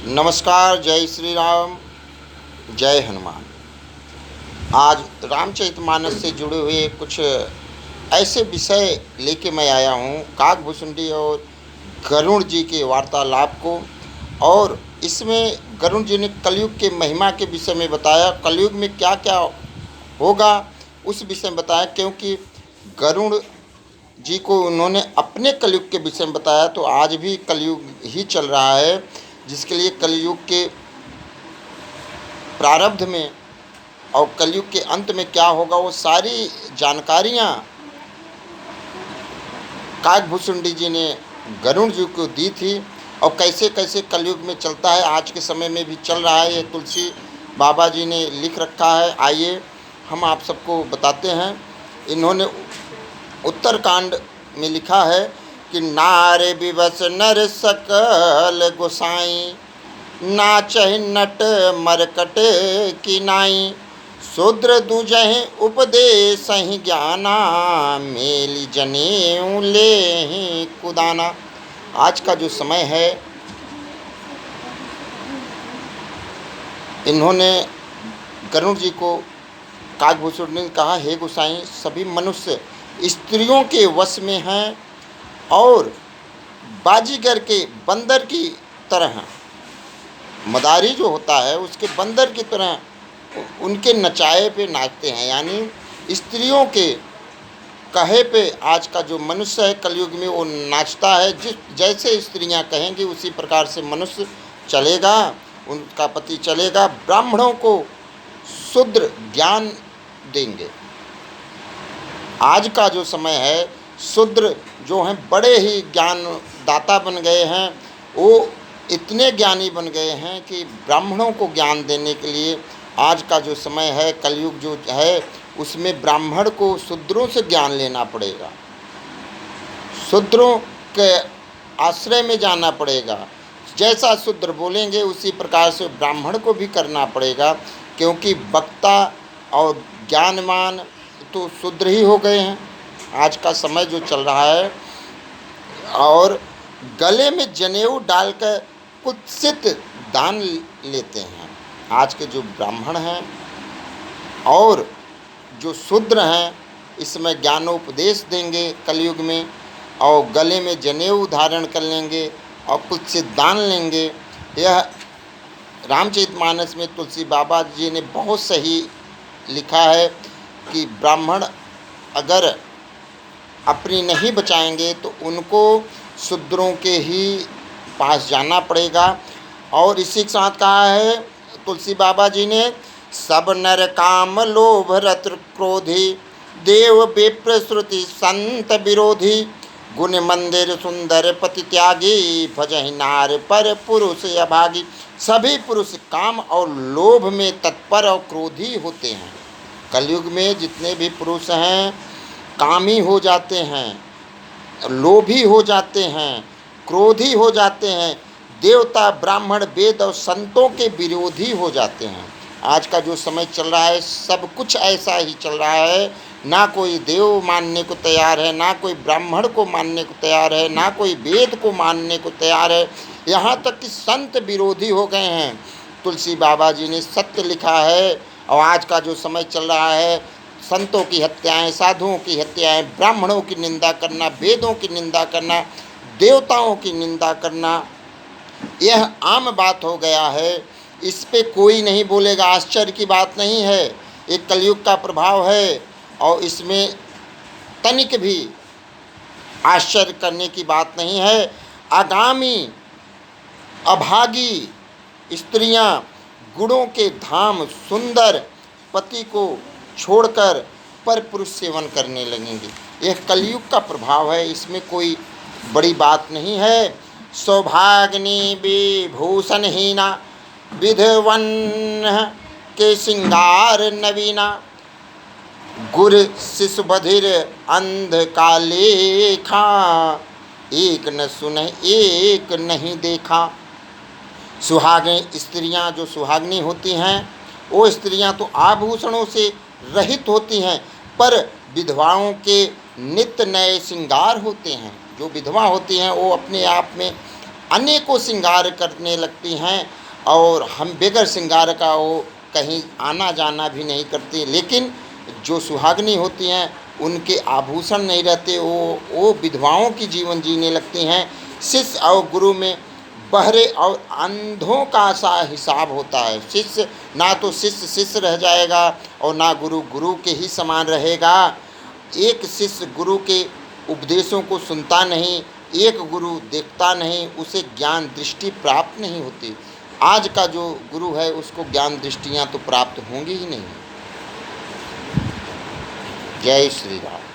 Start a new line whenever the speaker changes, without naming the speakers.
नमस्कार, जय श्री राम, जय हनुमान। आज रामचरितमानस से जुड़े हुए कुछ ऐसे विषय लेके मैं आया हूँ, काकभूषुंडी और गरुड़ जी के वार्तालाप को। और इसमें गरुड़ जी ने कलयुग के महिमा के विषय में बताया, कलयुग में क्या क्या होगा उस विषय में बताया। क्योंकि गरुड़ जी को उन्होंने अपने कलयुग के विषय में बताया, तो आज भी कलयुग ही चल रहा है, जिसके लिए कलयुग के प्रारब्ध में और कलयुग के अंत में क्या होगा वो सारी जानकारियाँ काकभूषुंडी जी ने गरुड़ जी को दी थी। और कैसे कैसे कलयुग में चलता है, आज के समय में भी चल रहा है, ये तुलसी बाबा जी ने लिख रखा है। आइए हम आप सबको बताते हैं। इन्होंने उत्तरकांड में लिखा है कि नारे विवश नर सकल गोसाई, नाचहि नट मरकट की नाई, शूद्र दूजहि उपदेशहि ज्ञाना, मेली जनेऊ लेहि कुदाना। आज का जो समय है, इन्होंने गरुड़ जी को काकभूषुंडी ने कहा, हे गोसाई, सभी मनुष्य स्त्रियों के वश में हैं और बाजीगर के बंदर की तरह हैं। मदारी जो होता है उसके बंदर की तरह उनके नचाए पे नाचते हैं। यानी स्त्रियों के कहे पे आज का जो मनुष्य है कलयुग में वो नाचता है। जिस जैसे स्त्रियां कहेंगी उसी प्रकार से मनुष्य चलेगा, उनका पति चलेगा। ब्राह्मणों को शूद्र ज्ञान देंगे। आज का जो समय है, शूद्र जो हैं बड़े ही ज्ञान दाता बन गए हैं। वो इतने ज्ञानी बन गए हैं कि ब्राह्मणों को ज्ञान देने के लिए आज का जो समय है, कलयुग जो है, उसमें ब्राह्मण को शूद्रों से ज्ञान लेना पड़ेगा, शूद्रों के आश्रय में जाना पड़ेगा। जैसा शूद्र बोलेंगे उसी प्रकार से ब्राह्मण को भी करना पड़ेगा, क्योंकि वक्ता और ज्ञानवान तो शूद्र ही हो गए हैं आज का समय जो चल रहा है। और गले में जनेऊ डालकर कुत्सित दान लेते हैं। आज के जो ब्राह्मण हैं और जो शूद्र हैं, इसमें ज्ञानोपदेश देंगे कलयुग में, और गले में जनेऊ धारण कर लेंगे और कुत्सित दान लेंगे। यह रामचरितमानस में तुलसी बाबा जी ने बहुत सही लिखा है कि ब्राह्मण अगर अपनी नहीं बचाएंगे तो उनको शूद्रों के ही पास जाना पड़ेगा। और इसी के साथ कहा है तुलसी बाबा जी ने, सब नर काम लोभ रत क्रोधी, देव विप्र श्रुति संत विरोधी, गुण मंदिर सुंदर पति त्यागी, भजहि नार पर पुरुष अभागी। सभी पुरुष काम और लोभ में तत्पर और क्रोधी होते हैं। कलयुग में जितने भी पुरुष हैं कामी हो जाते हैं, लोभी हो जाते हैं, क्रोधी हो जाते हैं, देवता ब्राह्मण वेद और संतों के विरोधी हो जाते हैं। आज का जो समय चल रहा है सब कुछ ऐसा ही चल रहा है। ना कोई देव मानने को तैयार है, ना कोई ब्राह्मण को मानने को तैयार है, ना कोई वेद को मानने को तैयार है, यहाँ तक कि संत विरोधी हो गए हैं। तुलसी बाबा जी ने सत्य लिखा है। और आज का जो समय चल रहा है, संतों की हत्याएं, साधुओं की हत्याएं, ब्राह्मणों की निंदा करना, वेदों की निंदा करना, देवताओं की निंदा करना, यह आम बात हो गया है। इस पे कोई नहीं बोलेगा, आश्चर्य की बात नहीं है। एक कलयुग का प्रभाव है और इसमें तनिक भी आश्चर्य करने की बात नहीं है। आगामी अभागी स्त्रियां गुणों के धाम सुंदर पति को छोड़कर पर पुरुष सेवन करने लगेंगी। यह कलयुग का प्रभाव है, इसमें कोई बड़ी बात नहीं है। सौभाग्नि विभूषणहीना, विधवन के श्रृंगार नवीना, गुर शिशु बधिर अंध कालेखा, एक न सुने एक नहीं देखा। सुहागिन स्त्रियां जो सुहागिनी होती हैं, वो स्त्रियां तो आभूषणों से रहित होती हैं, पर विधवाओं के नित्य नए श्रृंगार होते हैं। जो विधवा होती हैं वो अपने आप में अनेकों श्रृंगार करने लगती हैं और हम बगैर श्रृंगार का वो कहीं आना जाना भी नहीं करती। लेकिन जो सुहागनी होती हैं उनके आभूषण नहीं रहते, वो विधवाओं की जीवन जीने लगती हैं। शिष्य और गुरु में बहरे और अंधों का सा हिसाब होता है। शिष्य ना तो शिष्य शिष्य रह जाएगा और ना गुरु गुरु के ही समान रहेगा। एक शिष्य गुरु के उपदेशों को सुनता नहीं, एक गुरु देखता नहीं, उसे ज्ञान दृष्टि प्राप्त नहीं होती। आज का जो गुरु है उसको ज्ञान दृष्टियाँ तो प्राप्त होंगी ही नहीं। जय श्री राम।